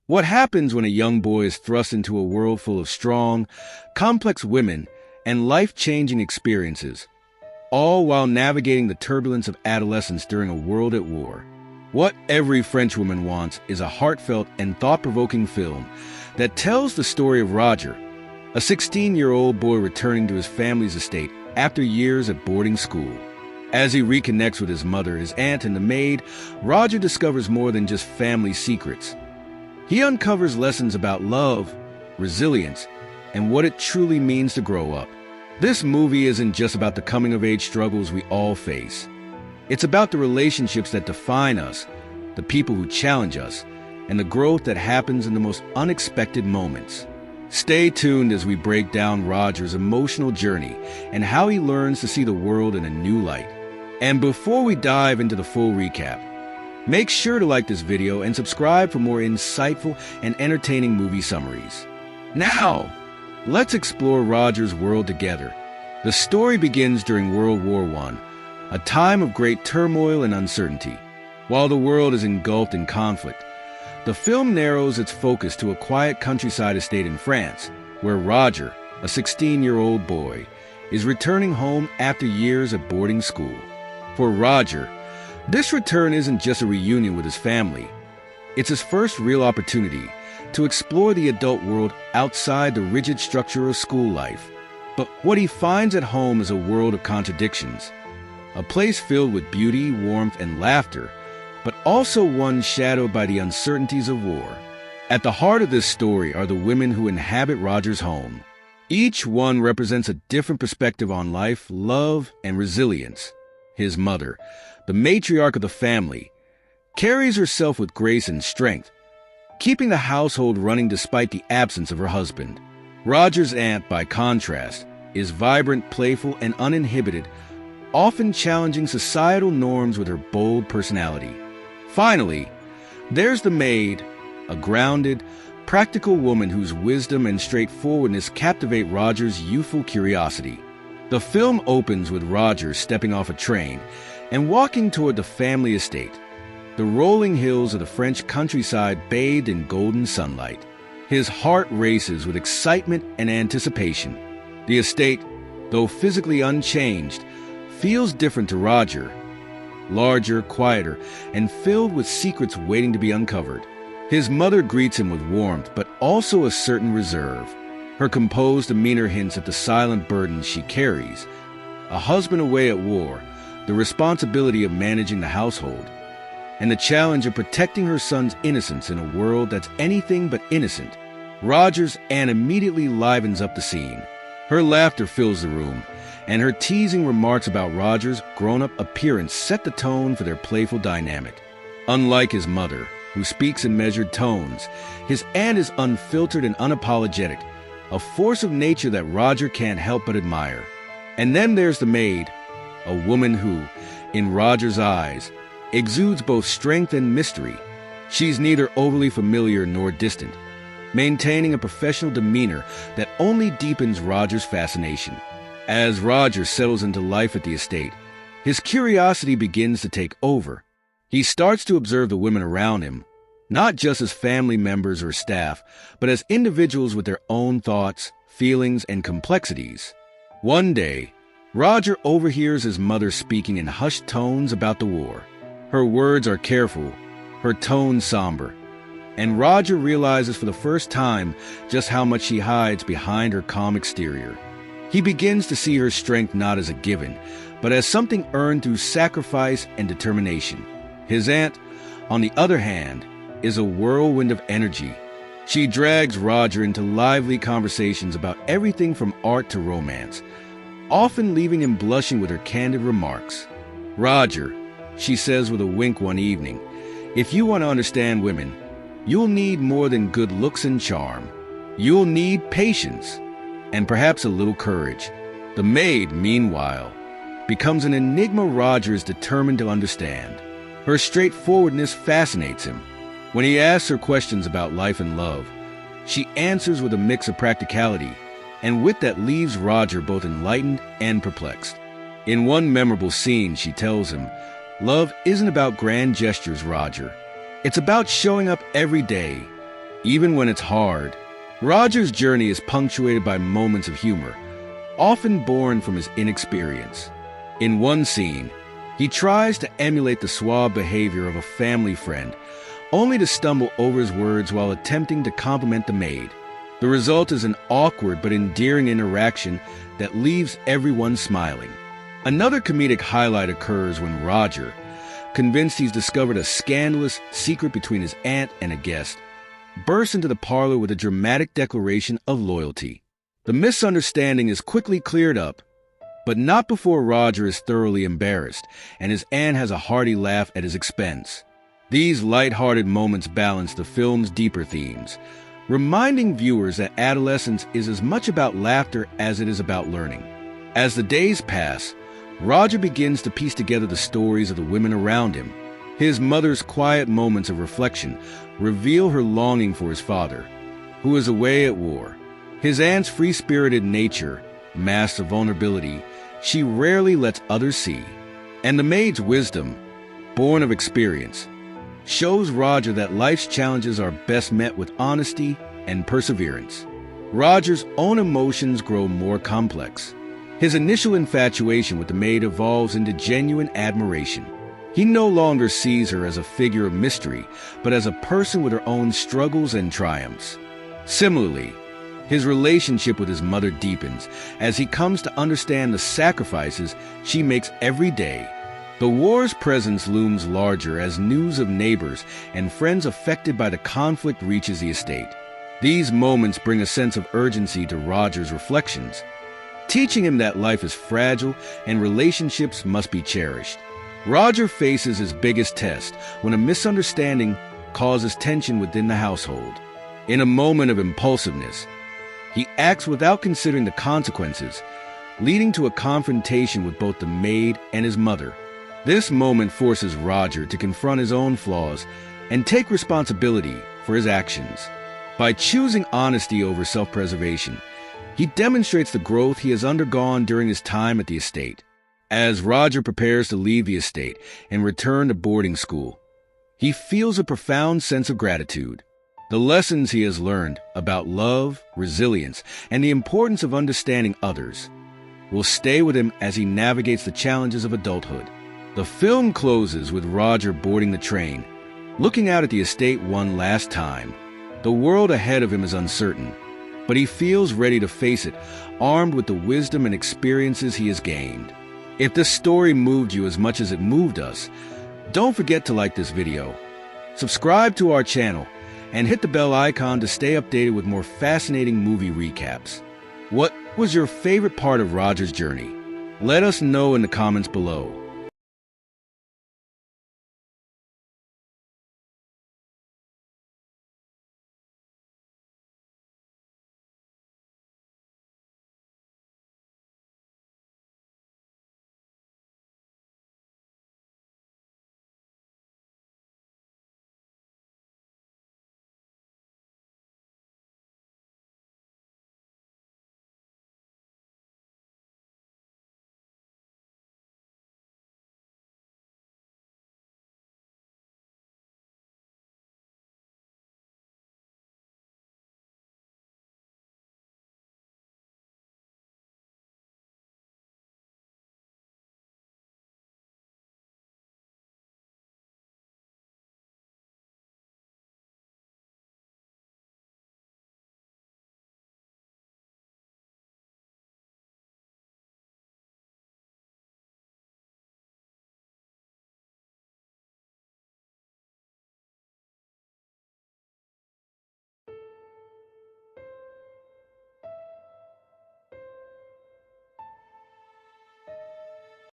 What happens when a young boy is thrust into a world full of strong, complex women and life-changing experiences, all while navigating the turbulence of adolescence during a world at war? What Every Frenchwoman Wants is a heartfelt and thought-provoking film that tells the story of Roger, a 16-year-old boy returning to his family's estate after years at boarding school. As he reconnects with his mother, his aunt, and the maid, Roger discovers more than just family secrets. He uncovers lessons about love, resilience, and what it truly means to grow up. This movie isn't just about the coming-of-age struggles we all face. It's about the relationships that define us, the people who challenge us, and the growth that happens in the most unexpected moments. Stay tuned as we break down Roger's emotional journey and how he learns to see the world in a new light. And before we dive into the full recap, make sure to like this video and subscribe for more insightful and entertaining movie summaries. Now, let's explore Roger's world together. The story begins during World War I, a time of great turmoil and uncertainty. While the world is engulfed in conflict, the film narrows its focus to a quiet countryside estate in France, where Roger, a 16-year-old boy, is returning home after years at boarding school. For Roger, this return isn't just a reunion with his family. It's his first real opportunity to explore the adult world outside the rigid structure of school life. But what he finds at home is a world of contradictions, a place filled with beauty, warmth, and laughter, but also one shadowed by the uncertainties of war. At the heart of this story are the women who inhabit Roger's home. Each one represents a different perspective on life, love, and resilience. His mother, the matriarch of the family, carries herself with grace and strength, keeping the household running despite the absence of her husband. Roger's aunt, by contrast, is vibrant, playful, and uninhibited, often challenging societal norms with her bold personality. Finally, there's the maid, a grounded, practical woman whose wisdom and straightforwardness captivate Roger's youthful curiosity. The film opens with Roger stepping off a train and walking toward the family estate, the rolling hills of the French countryside bathed in golden sunlight. His heart races with excitement and anticipation. The estate, though physically unchanged, feels different to Roger, larger, quieter, and filled with secrets waiting to be uncovered. His mother greets him with warmth, but also a certain reserve. Her composed demeanor hints at the silent burdens she carries. A husband away at war, the responsibility of managing the household, and the challenge of protecting her son's innocence in a world that's anything but innocent. Roger's aunt immediately livens up the scene. Her laughter fills the room, and her teasing remarks about Roger's grown-up appearance set the tone for their playful dynamic. Unlike his mother, who speaks in measured tones, his aunt is unfiltered and unapologetic, a force of nature that Roger can't help but admire. And then there's the maid, a woman who, in Roger's eyes, exudes both strength and mystery. She's neither overly familiar nor distant, maintaining a professional demeanor that only deepens Roger's fascination. As Roger settles into life at the estate, his curiosity begins to take over. He starts to observe the women around him, not just as family members or staff, but as individuals with their own thoughts, feelings, and complexities. One day, Roger overhears his mother speaking in hushed tones about the war. Her words are careful, her tone somber, and Roger realizes for the first time just how much she hides behind her calm exterior. He begins to see her strength not as a given, but as something earned through sacrifice and determination. His aunt, on the other hand, is a whirlwind of energy. She drags Roger into lively conversations about everything from art to romance, often leaving him blushing with her candid remarks. "Roger," she says with a wink one evening, "if you want to understand women, you'll need more than good looks and charm. You'll need patience, and perhaps a little courage." The maid, meanwhile, becomes an enigma Roger is determined to understand. Her straightforwardness fascinates him. When he asks her questions about life and love, she answers with a mix of practicality and wit that leaves Roger both enlightened and perplexed. In one memorable scene, she tells him, "Love isn't about grand gestures, Roger. It's about showing up every day, even when it's hard. Roger's journey is punctuated by moments of humor, often born from his inexperience. In one scene, he tries to emulate the suave behavior of a family friend, only to stumble over his words while attempting to compliment the maid. The result is an awkward but endearing interaction that leaves everyone smiling. Another comedic highlight occurs when Roger, convinced he's discovered a scandalous secret between his aunt and a guest, bursts into the parlor with a dramatic declaration of loyalty. The misunderstanding is quickly cleared up, but not before Roger is thoroughly embarrassed and his aunt has a hearty laugh at his expense. These lighthearted moments balance the film's deeper themes, reminding viewers that adolescence is as much about laughter as it is about learning. As the days pass, Roger begins to piece together the stories of the women around him. His mother's quiet moments of reflection reveal her longing for his father, who is away at war. His aunt's free-spirited nature masks a vulnerability she rarely lets others see. And the maid's wisdom, born of experience, shows Roger that life's challenges are best met with honesty and perseverance. Roger's own emotions grow more complex. His initial infatuation with the maid evolves into genuine admiration. He no longer sees her as a figure of mystery, but as a person with her own struggles and triumphs. Similarly, his relationship with his mother deepens as he comes to understand the sacrifices she makes every day. The war's presence looms larger as news of neighbors and friends affected by the conflict reaches the estate. These moments bring a sense of urgency to Roger's reflections, teaching him that life is fragile and relationships must be cherished. Roger faces his biggest test when a misunderstanding causes tension within the household. In a moment of impulsiveness, he acts without considering the consequences, leading to a confrontation with both the maid and his mother. This moment forces Roger to confront his own flaws and take responsibility for his actions. By choosing honesty over self-preservation, he demonstrates the growth he has undergone during his time at the estate. As Roger prepares to leave the estate and return to boarding school, he feels a profound sense of gratitude. The lessons he has learned about love, resilience, and the importance of understanding others will stay with him as he navigates the challenges of adulthood. The film closes with Roger boarding the train, looking out at the estate one last time. The world ahead of him is uncertain, but he feels ready to face it, armed with the wisdom and experiences he has gained. If this story moved you as much as it moved us, don't forget to like this video, subscribe to our channel, and hit the bell icon to stay updated with more fascinating movie recaps. What was your favorite part of Roger's journey? Let us know in the comments below.